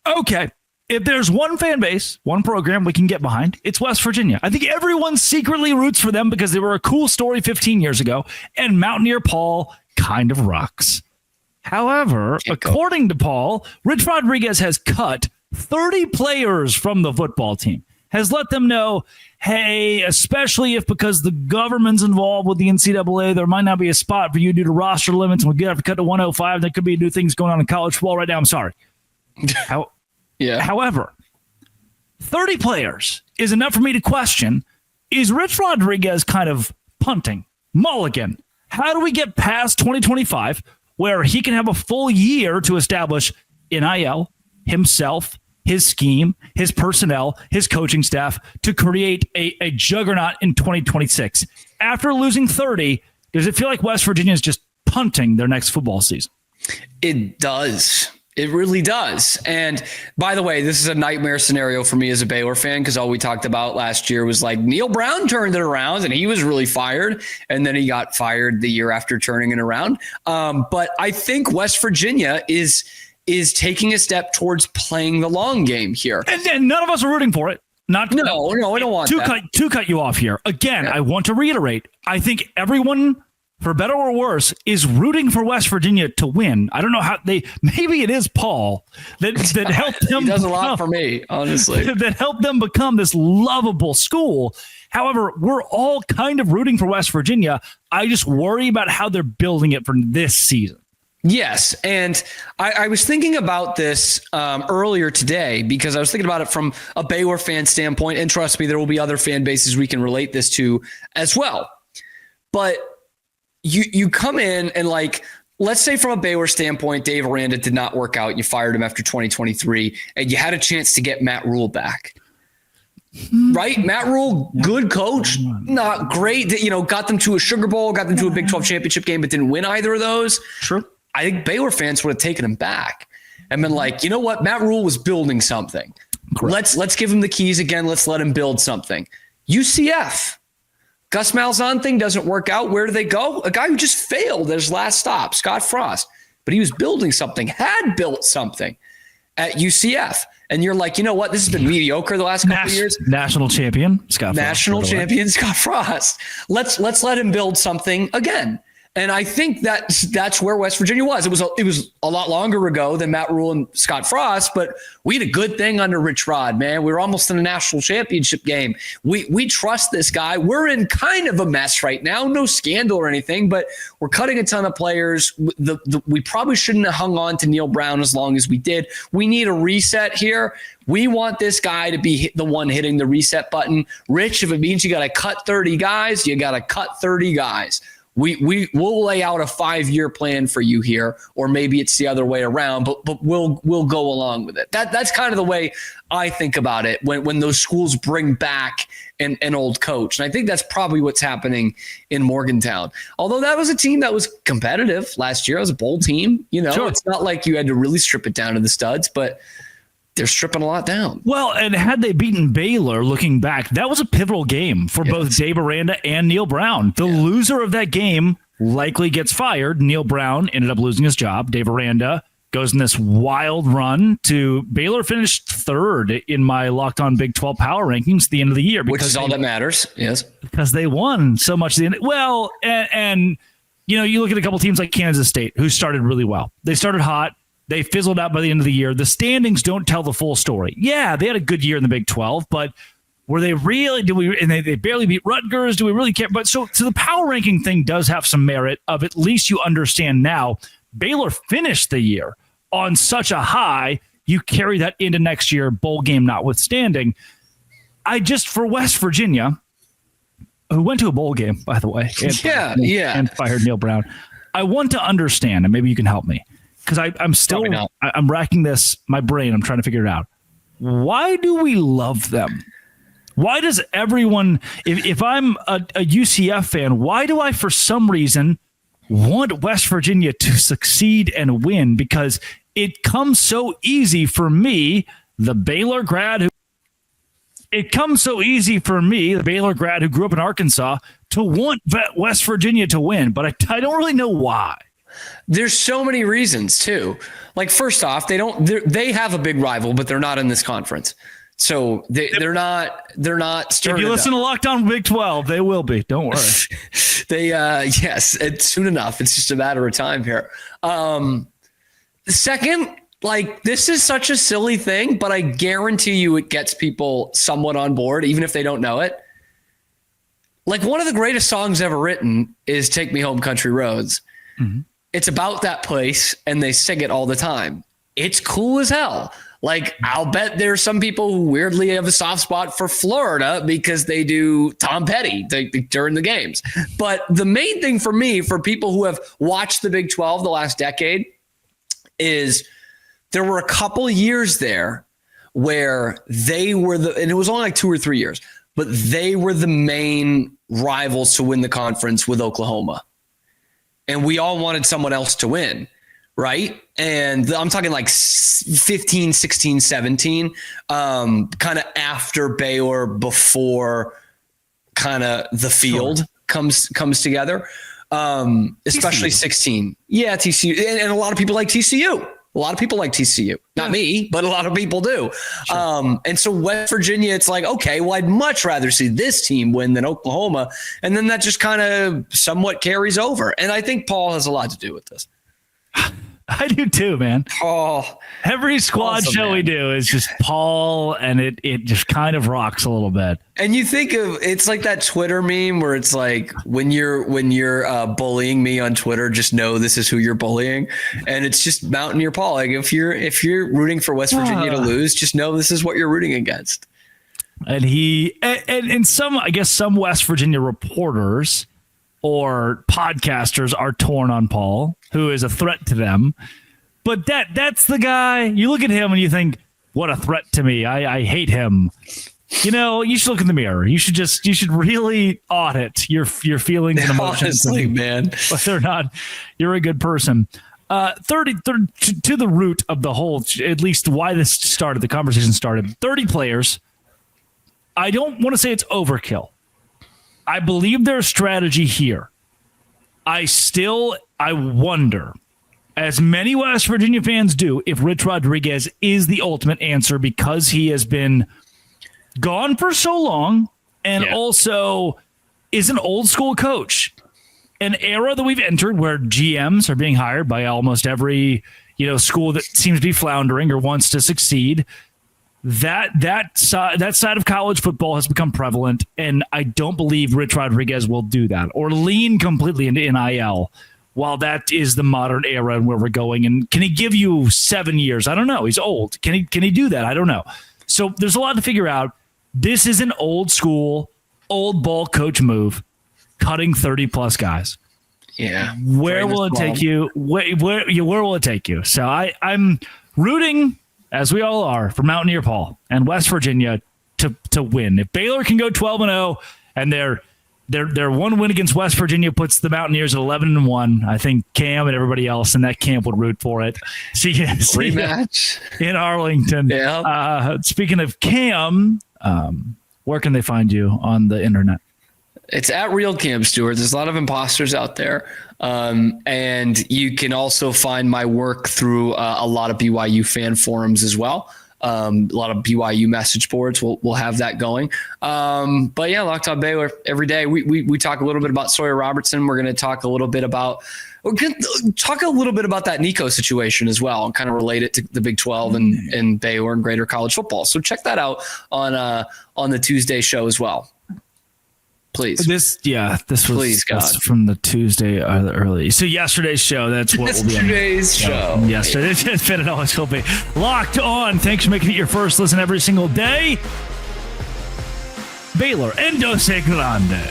Okay. If there's one fan base, one program we can get behind, it's West Virginia. I think everyone secretly roots for them because they were a cool story 15 years ago, and Mountaineer Paul kind of rocks. However, according to Paul, Rich Rodriguez has cut 30 players from the football team, has let them know, hey, especially if because the government's involved with the NCAA, there might not be a spot for you due to roster limits, and we'll have to cut to 105. There could be new things going on in college football right now. I'm sorry. However, 30 players is enough for me to question, is Rich Rodriguez kind of punting, mulligan? How do we get past 2025 where he can have a full year to establish NIL, himself, his scheme, his personnel, his coaching staff to create a juggernaut in 2026? After losing 30, does it feel like West Virginia is just punting their next football season? It does. It really does. And by the way, this is a nightmare scenario for me as a Baylor fan, because all we talked about last year was like Neil Brown turned it around and he was really fired. And then he got fired the year after turning it around. But I think West Virginia is taking a step towards playing the long game here. And none of us are rooting for it. No, I don't want to cut you off here. Again, I want to reiterate. I think everyone, for better or worse, is rooting for West Virginia to win. I don't know how maybe it is Paul that helped them. He does a lot for me, honestly. That helped them become this lovable school. However, we're all kind of rooting for West Virginia. I just worry about how they're building it for this season. Yes. And I was thinking about this earlier today because I was thinking about it from a Baylor fan standpoint. And trust me, there will be other fan bases we can relate this to as well. But you come in and, like, let's say from a Baylor standpoint, Dave Aranda did not work out. You fired him after 2023 and you had a chance to get Matt Rule back. Right? Matt Rule, good coach, not great. Got them to a Sugar Bowl, got them to a Big 12 championship game, but didn't win either of those. True. I think Baylor fans would have taken him back and been like, you know what? Matt Rule was building something. Correct. Let's give him the keys again. Let's let him build something. UCF. Gus Malzahn thing doesn't work out. Where do they go? A guy who just failed at his last stop, Scott Frost. But he was building something, had built something at UCF. And you're like, you know what? This has been mediocre the last couple of years. National champion, Scott Frost. National champion, Scott Frost. Let's let him build something again. And I think that's where West Virginia was. It was a lot longer ago than Matt Rule and Scott Frost, but we had a good thing under Rich Rod, man. We were almost in a national championship game. We trust this guy. We're in kind of a mess right now. No scandal or anything, but we're cutting a ton of players. We probably shouldn't have hung on to Neil Brown as long as we did. We need a reset here. We want this guy to be the one hitting the reset button. Rich, if it means you got to cut 30 guys, you got to cut 30 guys. We'll lay out a 5-year plan for you here, or maybe it's the other way around, but we'll go along with it. That's kind of the way I think about it when those schools bring back an old coach. And I think that's probably what's happening in Morgantown. Although that was a team that was competitive last year. It was a bowl team. Sure. It's not like you had to really strip it down to the studs, but they're stripping a lot down. Well, and had they beaten Baylor, looking back, that was a pivotal game for both Dave Aranda and Neil Brown. The loser of that game likely gets fired. Neil Brown ended up losing his job. Dave Aranda goes in this wild run to Baylor finished third in my Locked On Big 12 power rankings at the end of the year. Which is all that matters, yes. Because they won so much. Well, and you look at a couple teams like Kansas State, who started really well. They started hot. They fizzled out by the end of the year. The standings don't tell the full story. Yeah, they had a good year in the Big 12, but were they really? And they barely beat Rutgers. Do we really care? But so the power ranking thing does have some merit of at least you understand now. Baylor finished the year on such a high. You carry that into next year, bowl game notwithstanding. For West Virginia, who went to a bowl game, by the way, and fired Neil Brown. I want to understand, and maybe you can help me. Because I'm racking my brain. I'm trying to figure it out. Why do we love them? Why does everyone, if I'm a UCF fan, why do I, for some reason, want West Virginia to succeed and win? Because it comes so easy for me, the Baylor grad who grew up in Arkansas, to want West Virginia to win. But I don't really know why. There's so many reasons too. Like, first off, they have a big rival, but they're not in this conference. So they're not stirring. If you listen to Locked On Big 12, they will be. Don't worry. Yes, it's soon enough. It's just a matter of time here. Second, like, this is such a silly thing, but I guarantee you it gets people somewhat on board, even if they don't know it. Like, one of the greatest songs ever written is Take Me Home Country Roads. Mm-hmm. It's about that place, and they sing it all the time. It's cool as hell. Like, I'll bet there's some people who weirdly have a soft spot for Florida because they do Tom Petty during the games. But the main thing for me, for people who have watched the Big 12 the last decade, is there were a couple years there where they were and it was only like 2 or 3 years, but they were the main rivals to win the conference with Oklahoma. And we all wanted someone else to win. Right. And I'm talking like 15, 16, 17, kind of after Baylor, before kind of the field comes together, especially TCU. 16. Yeah, TCU. And a lot of people like TCU. A lot of people like TCU. Not me, but a lot of people do. Sure. And so West Virginia, it's like, okay, well, I'd much rather see this team win than Oklahoma. And then that just kind of somewhat carries over. And I think Paul has a lot to do with this. I do too, man. Oh, every squad show we do is just Paul, and it just kind of rocks a little bit. And you think of, it's like that Twitter meme where it's like, when you're bullying me on Twitter, just know this is who you're bullying. And it's just Mountaineer Paul. Like, if you're rooting for West Virginia to lose, just know this is what you're rooting against. And and some, I guess, some West Virginia reporters or podcasters are torn on Paul, who is a threat to them. But that's the guy. You look at him and you think, what a threat to me. I hate him. You know, you should look in the mirror. You should really audit your feelings and emotions. Honestly, man. Whether or not you're a good person. 30 to the root of the whole, at least why this started, the conversation started. 30 players. I don't want to say it's overkill. I believe their strategy here. I wonder, as many West Virginia fans do, if Rich Rodriguez is the ultimate answer, because he has been gone for so long and also is an old school coach. An era that we've entered where GMs are being hired by almost every, school that seems to be floundering or wants to succeed. That side of college football has become prevalent, and I don't believe Rich Rodriguez will do that or lean completely into NIL while that is the modern era and where we're going. And can he give you 7 years? I don't know. He's old. Can he do that? I don't know. So there's a lot to figure out. This is an old school, old ball coach move, cutting 30 plus guys. Yeah. Where will it take you? Where will it take you? So I'm rooting, as we all are, for Mountaineer Paul and West Virginia to win. If Baylor can go 12-0 and their one win against West Virginia puts the Mountaineers at 11-1, I think Cam and everybody else in that camp would root for it. See rematch in Arlington. Yeah. Speaking of Cam, where can they find you on the internet? It's at Real Cam Stewart. There's a lot of imposters out there. And you can also find my work through a lot of BYU fan forums as well. A lot of BYU message boards. We'll have that going. But yeah, Locked On Baylor every day. We talk a little bit about Sawyer Robertson. We're going to talk a little bit about that Nico situation as well, and kind of relate it to the Big 12 and Baylor and greater college football. So check that out on the Tuesday show as well. Please. This was from the Tuesday early. So yesterday's show, that's what will be on yesterday's show. Yesterday's it's been, it always will be. Locked On. Thanks for making it your first listen every single day. Baylor, Endose Grande.